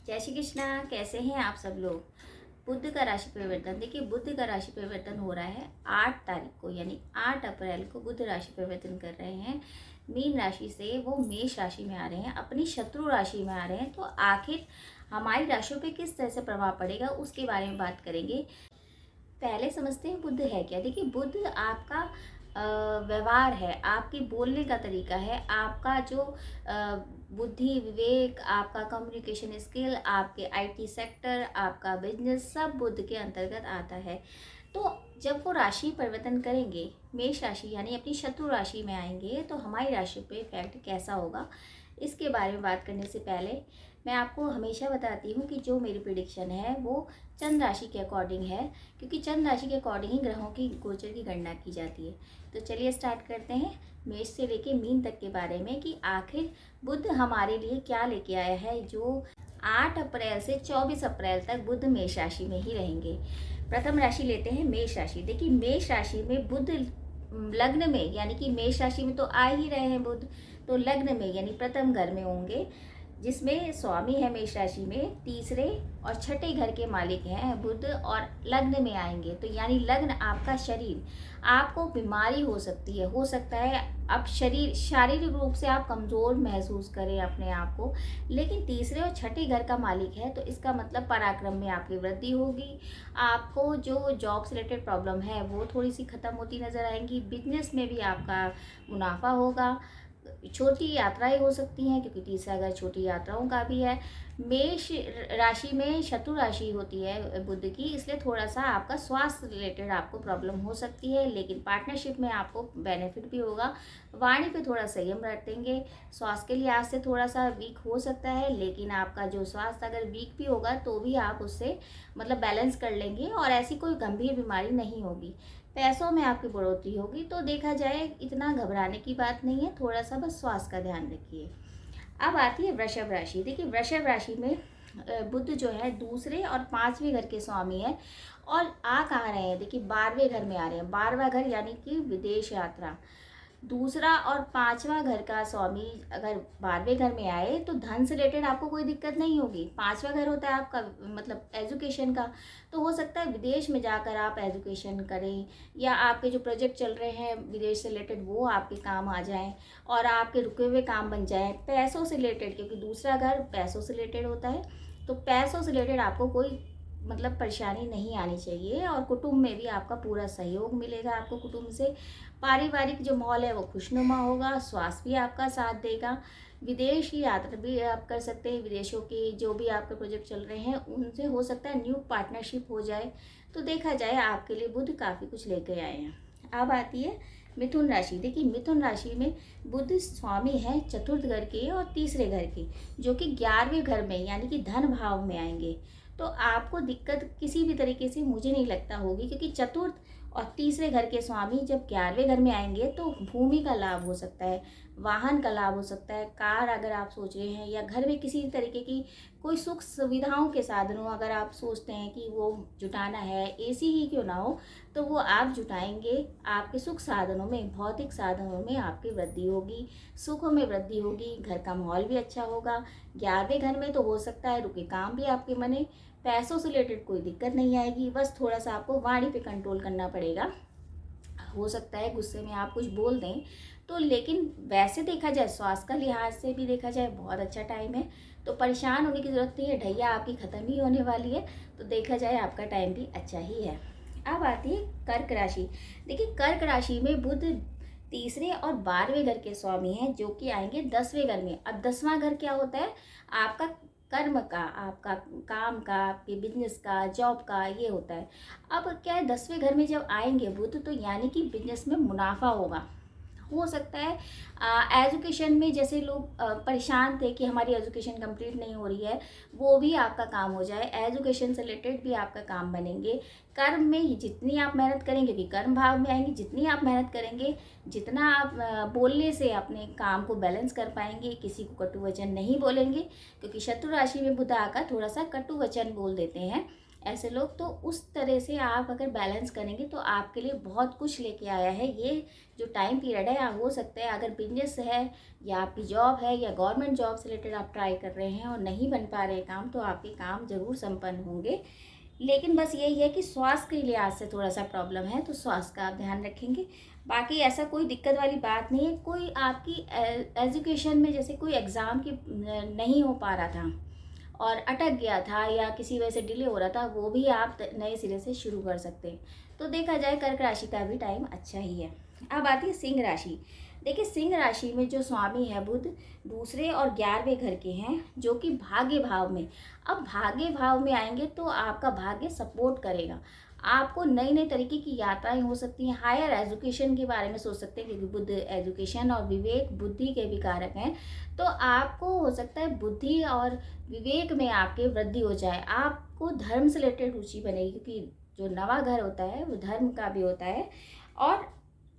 जय श्री कृष्णा। कैसे हैं आप सब लोग। बुध का राशि परिवर्तन देखिए, बुध का राशि परिवर्तन हो रहा है 8 तारीख को, यानी 8 अप्रैल को बुध राशि परिवर्तन कर रहे हैं। मीन राशि से वो मेष राशि में आ रहे हैं, अपनी शत्रु राशि में आ रहे हैं। तो आखिर हमारी राशियों पे किस तरह से प्रभाव पड़ेगा उसके बारे में बात करेंगे। पहले समझते हैं बुध है क्या। देखिए, बुध आपका व्यवहार है, आपकी बोलने का तरीका है, आपका जो बुद्धि विवेक, आपका कम्युनिकेशन स्किल, आपके आईटी सेक्टर, आपका बिजनेस, सब बुध के अंतर्गत आता है। तो जब वो राशि परिवर्तन करेंगे, मेष राशि यानी अपनी शत्रु राशि में आएंगे, तो हमारी राशि पे इफेक्ट कैसा होगा इसके बारे में बात करने से पहले मैं आपको हमेशा बताती हूँ कि जो मेरी प्रिडिक्शन है वो चंद्र राशि के अकॉर्डिंग है, क्योंकि चंद्र राशि के अकॉर्डिंग ही ग्रहों की गोचर की गणना की जाती है। तो चलिए स्टार्ट करते हैं मेष से लेके मीन तक के बारे में कि आखिर बुध हमारे लिए क्या लेके आया है। जो 8 अप्रैल से 24 अप्रैल तक बुध मेष राशि में ही रहेंगे। प्रथम राशि लेते हैं मेष राशि। देखिए, मेष राशि में बुध लग्न में, यानी कि मेष राशि में तो आ ही रहे हैं बुध, तो लग्न में यानी प्रथम घर में होंगे, जिसमें स्वामी है मेष राशि में, तीसरे और छठे घर के मालिक हैं बुध, और लग्न में आएंगे। तो यानी लग्न आपका शरीर, आपको बीमारी हो सकती है, हो सकता है अब शरीर शारीरिक रूप से आप कमज़ोर महसूस करें अपने आप को, लेकिन तीसरे और छठे घर का मालिक है तो इसका मतलब पराक्रम में आपकी वृद्धि होगी। आपको जो जॉब से रिलेटेड प्रॉब्लम है वो थोड़ी सी ख़त्म होती नज़र आएंगी। बिजनेस में भी आपका मुनाफा होगा। छोटी यात्राएं हो सकती हैं, क्योंकि तीसरा घर छोटी यात्राओं का भी है। मेष राशि में शत्रु राशि होती है बुध की, इसलिए थोड़ा सा आपका स्वास्थ्य रिलेटेड आपको प्रॉब्लम हो सकती है, लेकिन पार्टनरशिप में आपको बेनिफिट भी होगा। वाणी पे थोड़ा संयम रखेंगे। स्वास्थ्य के लिहाज से थोड़ा सा वीक हो सकता है, लेकिन आपका जो स्वास्थ्य अगर वीक भी होगा तो भी आप उससे मतलब बैलेंस कर लेंगे और ऐसी कोई गंभीर बीमारी नहीं होगी। पैसों में आपकी बढ़ोतरी होगी। तो देखा जाए इतना घबराने की बात नहीं है, थोड़ा सा बस स्वास्थ्य का ध्यान रखिए। अब आती है वृषभ राशि। देखिए, वृषभ राशि में बुध जो है दूसरे और पांचवें घर के स्वामी है, और आ कहाँ रहे हैं। देखिए, 12वें घर में आ रहे हैं। 12वां घर यानी कि विदेश यात्रा। दूसरा और पांचवा घर का स्वामी अगर 12वें घर में आए तो धन से रिलेटेड आपको कोई दिक्कत नहीं होगी। पांचवा घर होता है आपका मतलब एजुकेशन का, तो हो सकता है विदेश में जाकर आप एजुकेशन करें, या आपके जो प्रोजेक्ट चल रहे हैं विदेश से रिलेटेड वो आपके काम आ जाएं और आपके रुके हुए काम बन जाएं। पैसों से रिलेटेड, क्योंकि दूसरा घर पैसों से रिलेटेड होता है, तो पैसों से रिलेटेड आपको कोई मतलब परेशानी नहीं आनी चाहिए। और कुटुंब में भी आपका पूरा सहयोग मिलेगा आपको कुटुंब से। पारिवारिक जो माहौल है वो खुशनुमा होगा। स्वास्थ्य भी आपका साथ देगा। विदेश की यात्रा भी आप कर सकते हैं। विदेशों की जो भी आपके प्रोजेक्ट चल रहे हैं उनसे हो सकता है न्यू पार्टनरशिप हो जाए। तो देखा जाए आपके लिए बुध काफ़ी कुछ लेकर आए हैं। अब आती है मिथुन राशि। देखिए, मिथुन राशि में बुध स्वामी है चतुर्थ घर के और तीसरे घर के, जो कि 11वें घर में यानी कि धन भाव में आएंगे। तो आपको दिक्कत किसी भी तरीके से मुझे नहीं लगता होगी, क्योंकि चतुर्थ और तीसरे घर के स्वामी जब 11वें घर में आएंगे तो भूमि का लाभ हो सकता है, वाहन का लाभ हो सकता है, कार अगर आप सोच रहे हैं, या घर में किसी तरीके की कोई सुख सुविधाओं के साधनों अगर आप सोचते हैं कि वो जुटाना है, एसी ही क्यों ना हो, तो वो आप जुटाएंगे। आपके सुख साधनों में, भौतिक साधनों में आपकी वृद्धि होगी, सुखों में वृद्धि होगी, घर का माहौल भी अच्छा होगा। 11वें घर में तो हो सकता है रुके काम भी आपके बने। पैसों से रिलेटेड कोई दिक्कत नहीं आएगी, बस थोड़ा सा आपको वाणी पे कंट्रोल करना पड़ेगा। हो सकता है गुस्से में आप कुछ बोल दें तो, लेकिन वैसे देखा जाए स्वास्थ्य का लिहाज से भी देखा जाए बहुत अच्छा टाइम है। तो परेशान होने की ज़रूरत नहीं है, ढैया आपकी ख़त्म ही होने वाली है। तो देखा जाए आपका टाइम भी अच्छा ही है। अब आती है कर्क राशि। देखिए, कर्क राशि में बुध तीसरे और 12वें घर के स्वामी हैं, जो कि आएंगे 10वें घर में। अब 10वां घर क्या होता है, आपका कर्म का, आपका काम का, आपके बिजनेस का, जॉब का, ये होता है। अब क्या है, 10वें घर में जब आएंगे बुध तो यानी कि बिजनेस में मुनाफा होगा। हो सकता है एजुकेशन में जैसे लोग परेशान थे कि हमारी एजुकेशन कंप्लीट नहीं हो रही है, वो भी आपका काम हो जाए। एजुकेशन से रिलेटेड भी आपका काम बनेंगे। कर्म में जितनी आप मेहनत करेंगे, कि कर्म भाव में आएंगे, जितनी आप मेहनत करेंगे, जितना आप बोलने से अपने काम को बैलेंस कर पाएंगे, किसी को कटु वचन नहीं बोलेंगे, क्योंकि शत्रु राशि में बुध आकर थोड़ा सा कटु वचन बोल देते हैं। ऐसे लोग। तो उस तरह से आप अगर बैलेंस करेंगे तो आपके लिए बहुत कुछ लेके आया है ये जो टाइम पीरियड है। हो सकता है अगर बिजनेस है या आपकी जॉब है या गवर्नमेंट जॉब से रिलेटेड आप ट्राई कर रहे हैं और नहीं बन पा रहे काम, तो आपके काम ज़रूर संपन्न होंगे। लेकिन बस यही है कि स्वास्थ्य के लिहाज से थोड़ा सा प्रॉब्लम है, तो स्वास्थ्य का आप ध्यान रखेंगे। बाकी ऐसा कोई दिक्कत वाली बात नहीं है। कोई आपकी एजुकेशन में जैसे कोई एग्ज़ाम की नहीं हो पा रहा था और अटक गया था या किसी वजह से डिले हो रहा था, वो भी आप नए सिरे से शुरू कर सकते हैं। तो देखा जाए कर्क राशि का भी टाइम अच्छा ही है। अब आती है सिंह राशि। देखिए सिंह राशि में जो स्वामी है बुध, दूसरे और 11वें घर के हैं, जो कि भाग्य भाव में। अब भाग्य भाव में आएंगे तो आपका भाग्य सपोर्ट करेगा। आपको नई नई तरीके की यात्राएं हो सकती हैं। हायर एजुकेशन के बारे में सोच सकते हैं, क्योंकि बुध एजुकेशन और विवेक बुद्धि के भी कारक हैं। तो आपको हो सकता है बुद्धि और विवेक में आपके वृद्धि हो जाए। आपको धर्म से रिलेटेड रुचि बनेगी, क्योंकि जो नवा घर होता है वो धर्म का भी होता है। और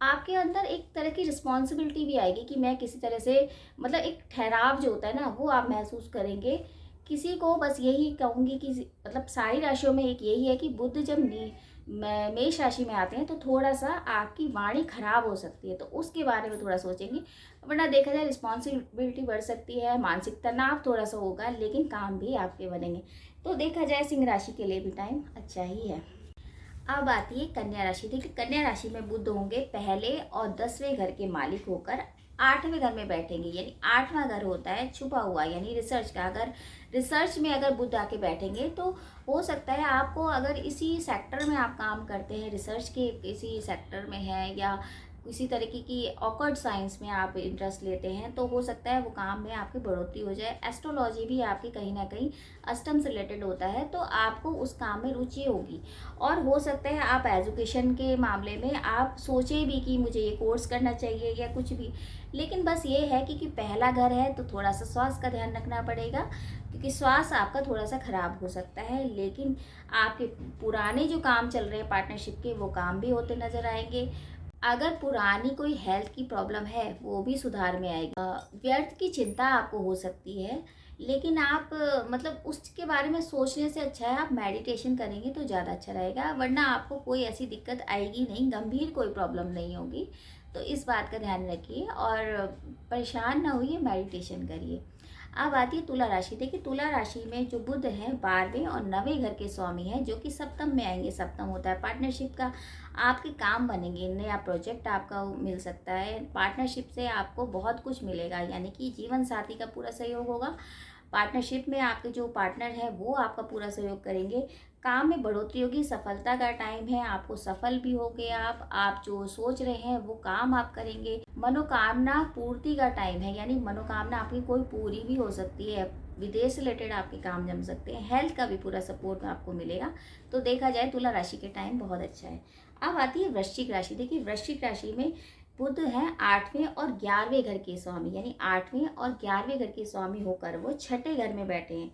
आपके अंदर एक तरह की रिस्पॉन्सिबिलिटी भी आएगी कि मैं किसी तरह से, मतलब एक ठहराव जो होता है ना, वो आप महसूस करेंगे। किसी को बस यही कहूँगी कि मतलब सारी राशियों में एक यही है कि बुध जब मेष राशि में आते हैं तो थोड़ा सा आपकी वाणी खराब हो सकती है, तो उसके बारे में थोड़ा सोचेंगे। वरना देखा जाए रिस्पॉन्सिबिलिटी बढ़ सकती है, मानसिक तनाव थोड़ा सा होगा, लेकिन काम भी आपके बनेंगे। तो देखा जाए सिंह राशि के लिए भी टाइम अच्छा ही है। अब आती है कन्या राशि। देखिए कन्या राशि में बुध होंगे पहले और 10वें घर के मालिक होकर 8वें घर में बैठेंगे। यानी 8वां घर होता है छुपा हुआ, यानी रिसर्च का। अगर रिसर्च में अगर बुध आके बैठेंगे तो हो सकता है आपको, अगर इसी सेक्टर में आप काम करते हैं, रिसर्च के किसी सेक्टर में है या किसी तरीके की ऑकर्ड साइंस में आप इंटरेस्ट लेते हैं, तो हो सकता है वो काम में आपकी बढ़ोतरी हो जाए। एस्ट्रोलॉजी भी आपकी कहीं ना कहीं अष्टम से रिलेटेड होता है, तो आपको उस काम में रुचि होगी। और हो सकता है आप एजुकेशन के मामले में आप सोचें भी कि मुझे ये कोर्स करना चाहिए या कुछ भी। लेकिन बस ये है कि पहला घर है तो थोड़ा सा स्वास्थ्य का ध्यान रखना पड़ेगा, क्योंकि स्वास्थ्य आपका थोड़ा सा खराब हो सकता है। लेकिन आपके पुराने जो काम चल रहे हैं पार्टनरशिप के, वो काम भी होते नजर आएंगे। अगर पुरानी कोई हेल्थ की प्रॉब्लम है वो भी सुधार में आएगी। व्यर्थ की चिंता आपको हो सकती है, लेकिन आप मतलब उसके बारे में सोचने से अच्छा है आप मेडिटेशन करेंगे तो ज़्यादा अच्छा रहेगा। वरना आपको कोई ऐसी दिक्कत आएगी नहीं, गंभीर कोई प्रॉब्लम नहीं होगी। तो इस बात का ध्यान रखिए और परेशान ना होइए, मेडिटेशन करिए। अब आती है तुला राशि। देखिए तुला राशि में जो बुध है 12वें और 9वें घर के स्वामी हैं, जो कि सप्तम में आएंगे। सप्तम होता है पार्टनरशिप का। आपके काम बनेंगे, नया प्रोजेक्ट आपका मिल सकता है। पार्टनरशिप से आपको बहुत कुछ मिलेगा, यानी कि जीवन साथी का पूरा सहयोग होगा। पार्टनरशिप में आपके जो पार्टनर है वो आपका पूरा सहयोग करेंगे। काम में बढ़ोतरी होगी, सफलता का टाइम है, आपको सफल भी होगे। आप जो सोच रहे हैं वो काम आप करेंगे। मनोकामना पूर्ति का टाइम है, यानी मनोकामना आपकी कोई पूरी भी हो सकती है। विदेश से रिलेटेड आपके काम जम सकते हैं। हेल्थ का भी पूरा सपोर्ट आपको मिलेगा। तो देखा जाए तुला राशि के टाइम बहुत अच्छा है। अब आती है वृश्चिक राशि। देखिए वृश्चिक राशि में बुध है 8वें और 11वें घर के स्वामी, यानी 8वें और 11वें घर के स्वामी होकर वो छठे घर में बैठे हैं।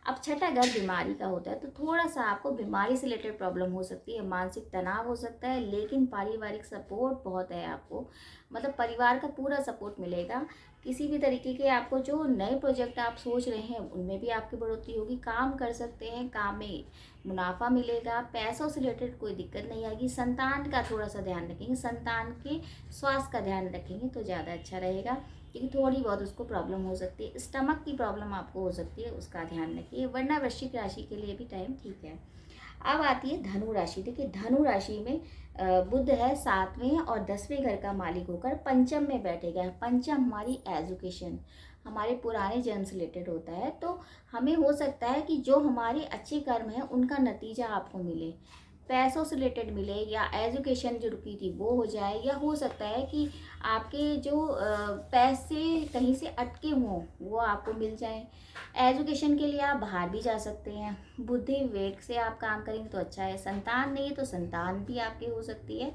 अब छठा घर बीमारी का होता है, तो थोड़ा सा आपको बीमारी से रिलेटेड प्रॉब्लम हो सकती है, मानसिक तनाव हो सकता है। लेकिन पारिवारिक सपोर्ट बहुत है आपको, मतलब परिवार का पूरा सपोर्ट मिलेगा। किसी भी तरीके के आपको जो नए प्रोजेक्ट आप सोच रहे हैं उनमें भी आपकी बढ़ोतरी होगी। काम कर सकते हैं, काम में मुनाफा मिलेगा। पैसों से रिलेटेड कोई दिक्कत नहीं आएगी। संतान का थोड़ा सा ध्यान रखेंगे, संतान के स्वास्थ्य का ध्यान रखेंगे तो ज़्यादा अच्छा रहेगा, क्योंकि थोड़ी बहुत उसको प्रॉब्लम हो सकती है। स्टमक की प्रॉब्लम आपको हो सकती है, उसका ध्यान रखिए। वरना वृश्चिक राशि के लिए भी टाइम ठीक है। अब आती है धनु राशि। देखिए धनु राशि में बुध है 7वें और 10वें घर का मालिक होकर पंचम में बैठेगा। पंचम हमारी एजुकेशन, हमारे पुराने जन्म से रिलेटेड होता है। तो हमें हो सकता है कि जो हमारे अच्छे कर्म हैं उनका नतीजा आपको मिले, पैसों से रिलेटेड मिले, या एजुकेशन जो रुकी थी वो हो जाए, या हो सकता है कि आपके जो पैसे कहीं से अटके हों वो आपको मिल जाए। एजुकेशन के लिए आप बाहर भी जा सकते हैं। बुद्धि विवेक से आप काम करेंगे तो अच्छा है। संतान नहीं है तो संतान भी आपकी हो सकती है,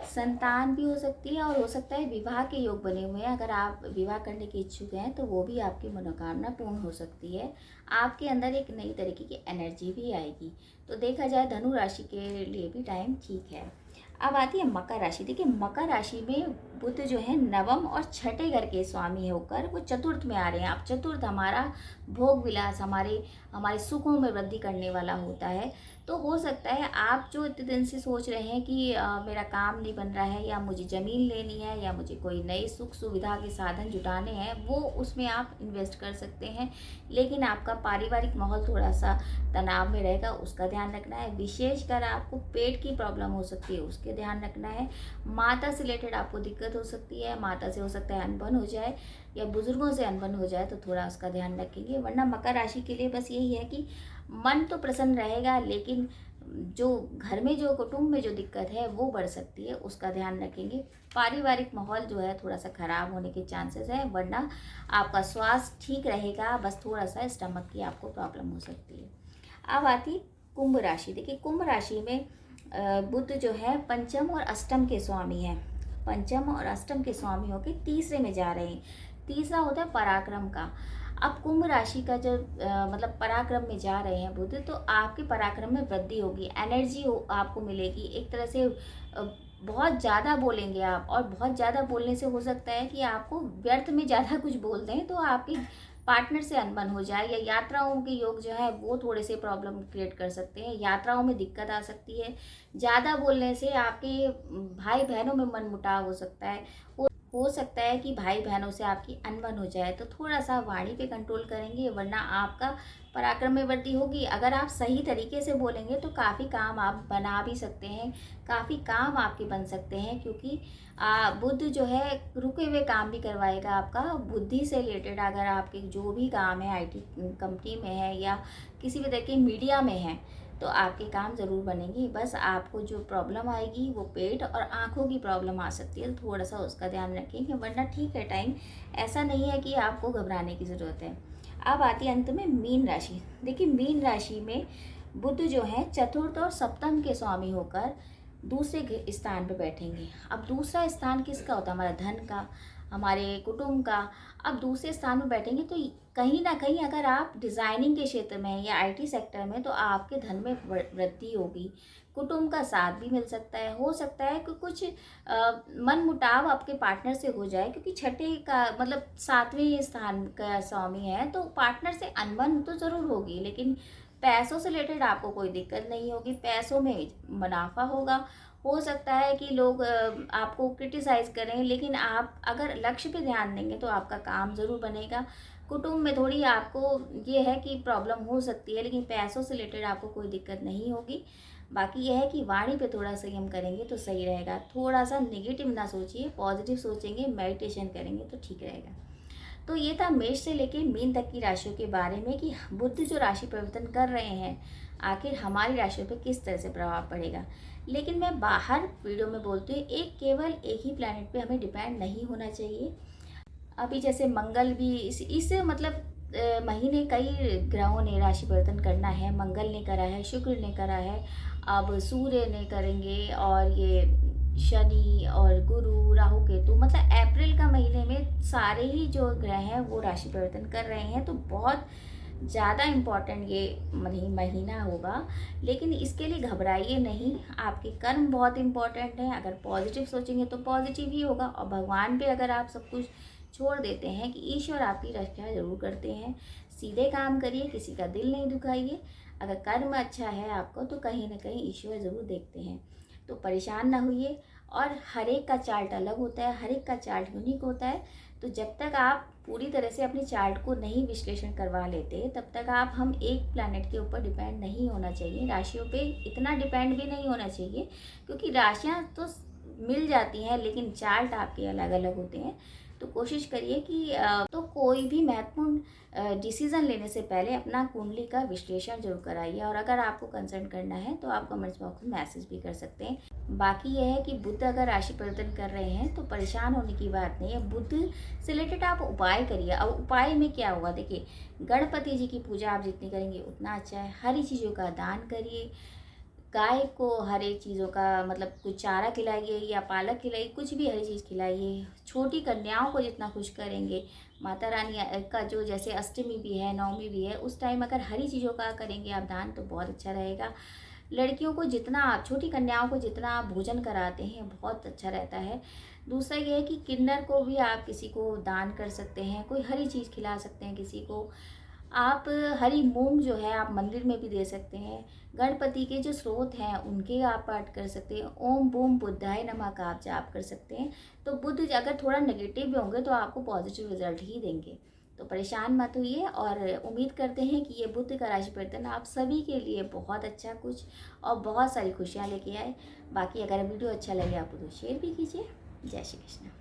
संतान भी हो सकती है। और हो सकता है विवाह के योग बने हुए हैं, अगर आप विवाह करने के इच्छुक हैं तो वो भी आपकी मनोकामना पूर्ण हो सकती है। आपके अंदर एक नई तरीके की एनर्जी भी आएगी। तो देखा जाए धनु राशि के लिए भी टाइम ठीक है। अब आती है मकर राशि। देखिए मकर राशि में बुध जो है 9वें और छठे घर के स्वामी होकर वो चतुर्थ में आ रहे हैं। अब चतुर्थ हमारा भोग विलास, हमारे हमारे सुखों में वृद्धि करने वाला होता है। तो हो सकता है आप जो इतने दिन से सोच रहे हैं कि मेरा काम नहीं बन रहा है, या मुझे ज़मीन लेनी है, या मुझे कोई नई सुख सुविधा के साधन जुटाने हैं, वो उसमें आप इन्वेस्ट कर सकते हैं। लेकिन आपका पारिवारिक माहौल थोड़ा सा तनाव में रहेगा, उसका ध्यान रखना है। विशेषकर आपको पेट की प्रॉब्लम हो सकती है, उसके ध्यान रखना है। माता से रिलेटेड आपको दिक्कत हो सकती है, माता से हो सकता है अनबन हो जाए, या बुजुर्गों से अनबन हो जाए, तो थोड़ा उसका ध्यान रखेंगे। वरना मकर राशि के लिए बस यही है कि मन तो प्रसन्न रहेगा, लेकिन जो घर में, जो कुटुंब में जो दिक्कत है वो बढ़ सकती है, उसका ध्यान रखेंगे। पारिवारिक माहौल जो है थोड़ा सा खराब होने के चांसेस है, वरना आपका स्वास्थ्य ठीक रहेगा, बस थोड़ा सा स्टमक की आपको प्रॉब्लम हो सकती है। अब आती कुंभ राशि। देखिए, कुंभ राशि में बुध जो है पंचम और अष्टम के स्वामी हैं। पंचम और अष्टम के स्वामी होकर तीसरे में जा रहे हैं। तीसरा होता है पराक्रम का। अब कुंभ राशि का जो मतलब पराक्रम में जा रहे हैं बुध, तो आपके पराक्रम में वृद्धि होगी, एनर्जी आपको मिलेगी। एक तरह से बहुत ज़्यादा बोलेंगे आप, और बहुत ज़्यादा बोलने से हो सकता है कि आपको व्यर्थ में ज़्यादा कुछ बोल दें, तो आपके पार्टनर से अनबन हो जाए, या यात्राओं के योग जो है वो थोड़े से प्रॉब्लम क्रिएट कर सकते हैं, यात्राओं में दिक्कत आ सकती है। ज़्यादा बोलने से आपके भाई बहनों में मनमुटाव हो सकता है। हो सकता है कि भाई बहनों से आपकी अनबन हो जाए, तो थोड़ा सा वाणी पे कंट्रोल करेंगे, वरना आपका पराक्रम में वृद्धि होगी। अगर आप सही तरीके से बोलेंगे तो काफ़ी काम आप बना भी सकते हैं, काफ़ी काम आपके बन सकते हैं, क्योंकि बुध जो है रुके हुए काम भी करवाएगा आपका। बुद्धि से रिलेटेड अगर आपके जो भी काम है, आईटी कंपनी में है या किसी भी तरह के मीडिया में है, तो आपके काम ज़रूर बनेंगे। बस आपको जो प्रॉब्लम आएगी वो पेट और आँखों की प्रॉब्लम आ सकती है, तो थोड़ा सा उसका ध्यान रखेंगे, वरना ठीक है टाइम। ऐसा नहीं है कि आपको घबराने की ज़रूरत है। अब आती है अंत में मीन राशि। देखिए, मीन राशि में बुध जो है चतुर्थ और सप्तम के स्वामी होकर दूसरे स्थान पर बैठेंगे। अब दूसरा स्थान किसका होता है? हमारा धन का, हमारे कुटुंब का। अब दूसरे स्थान में बैठेंगे तो कहीं ना कहीं अगर आप डिज़ाइनिंग के क्षेत्र में या आईटी सेक्टर में, तो आपके धन में वृद्धि होगी। कुटुंब का साथ भी मिल सकता है। हो सकता है कि कुछ मन मुटाव आपके पार्टनर से हो जाए, क्योंकि छठे का मतलब सातवें स्थान का स्वामी है, तो पार्टनर से अनबन तो ज़रूर होगी, लेकिन पैसों से रिलेटेड आपको कोई दिक्कत नहीं होगी, पैसों में मुनाफा होगा। हो सकता है कि लोग आपको क्रिटिसाइज करें, लेकिन आप अगर लक्ष्य पे ध्यान देंगे तो आपका काम ज़रूर बनेगा। कुटुंब में थोड़ी आपको ये है कि प्रॉब्लम हो सकती है, लेकिन पैसों से रिलेटेड आपको कोई दिक्कत नहीं होगी। बाकी यह है कि वाणी पे थोड़ा संयम करेंगे तो सही रहेगा। थोड़ा सा नेगेटिव ना सोचिए, पॉजिटिव सोचेंगे, मेडिटेशन करेंगे तो ठीक रहेगा। तो ये था मेष से लेके मीन तक की राशियों के बारे में, कि बुध जो राशि परिवर्तन कर रहे हैं, आखिर हमारी राशियों पे किस तरह से प्रभाव पड़ेगा। लेकिन मैं बाहर वीडियो में बोलती हूँ, केवल एक ही प्लैनेट पे हमें डिपेंड नहीं होना चाहिए। अभी जैसे मंगल भी इस मतलब महीने कई ग्रहों ने राशि परिवर्तन करना है। मंगल ने करा है, शुक्र ने करा है, अब सूर्य ने करेंगे, और ये शनि और गुरु, राहु केतु, मतलब अप्रैल का महीने में सारे ही जो ग्रह हैं वो राशि परिवर्तन कर रहे हैं। तो बहुत ज़्यादा इम्पॉर्टेंट ये महीना होगा, लेकिन इसके लिए घबराइए नहीं। आपके कर्म बहुत इम्पॉर्टेंट हैं। अगर पॉजिटिव सोचेंगे तो पॉजिटिव ही होगा, और भगवान पे अगर आप सब कुछ छोड़ देते हैं कि ईश्वर आपकी रक्षा जरूर करते हैं। सीधे काम करिए, किसी का दिल नहीं दुखाइए। अगर कर्म अच्छा है आपको, तो कहीं ना कहीं ईश्वर ज़रूर देखते हैं। तो परेशान ना होइए। और हर एक का चार्ट अलग होता है, हर एक का चार्ट यूनिक होता है। तो जब तक आप पूरी तरह से अपने चार्ट को नहीं विश्लेषण करवा लेते, तब तक आप हम एक प्लैनेट के ऊपर डिपेंड नहीं होना चाहिए। राशियों पे इतना डिपेंड भी नहीं होना चाहिए, क्योंकि राशियाँ तो मिल जाती हैं, लेकिन चार्ट आपके अलग अलग होते हैं। तो कोशिश करिए कि तो कोई भी महत्वपूर्ण डिसीज़न लेने से पहले अपना कुंडली का विश्लेषण जरूर कराइए। और अगर आपको कंसल्ट करना है तो आप कमेंट्स बॉक्स में मैसेज भी कर सकते हैं। बाकी यह है कि बुध अगर राशि परिवर्तन कर रहे हैं तो परेशान होने की बात नहीं है। बुध से रिलेटेड आप उपाय करिए। अब उपाय में क्या होगा, देखिए, गणपति जी की पूजा आप जितनी करेंगे उतना अच्छा है। हरी चीज़ों का दान करिए, गाय को हर एक चीज़ों का मतलब कुछ चारा खिलाइए या पालक खिलाइए, कुछ भी हरी चीज़ खिलाइए। छोटी कन्याओं को जितना खुश करेंगे, माता रानी का जो जैसे अष्टमी भी है, नवमी भी है, उस टाइम अगर हरी चीज़ों का करेंगे आप दान, तो बहुत अच्छा रहेगा। लड़कियों को जितना आप, छोटी कन्याओं को जितना आप भोजन कराते हैं, बहुत अच्छा रहता है। दूसरा ये है कि किन्नर को भी आप किसी को दान कर सकते हैं, कोई हरी चीज़ खिला सकते हैं किसी को। आप हरी मूंग जो है आप मंदिर में भी दे सकते हैं। गणपति के जो स्रोत हैं उनके आप पाठ कर सकते हैं। ओम बूम बुद्धाय नमः का आप जाप कर सकते हैं। तो बुद्ध अगर थोड़ा नेगेटिव भी होंगे तो आपको पॉजिटिव रिजल्ट ही देंगे। तो परेशान मत होइए, और उम्मीद करते हैं कि ये बुद्ध का राशि परिवर्तन आप सभी के लिए बहुत अच्छा कुछ और बहुत सारी खुशियाँ लेके आए। बाकी अगर वीडियो अच्छा लगे आप तो शेयर भी कीजिए। जय श्री कृष्ण।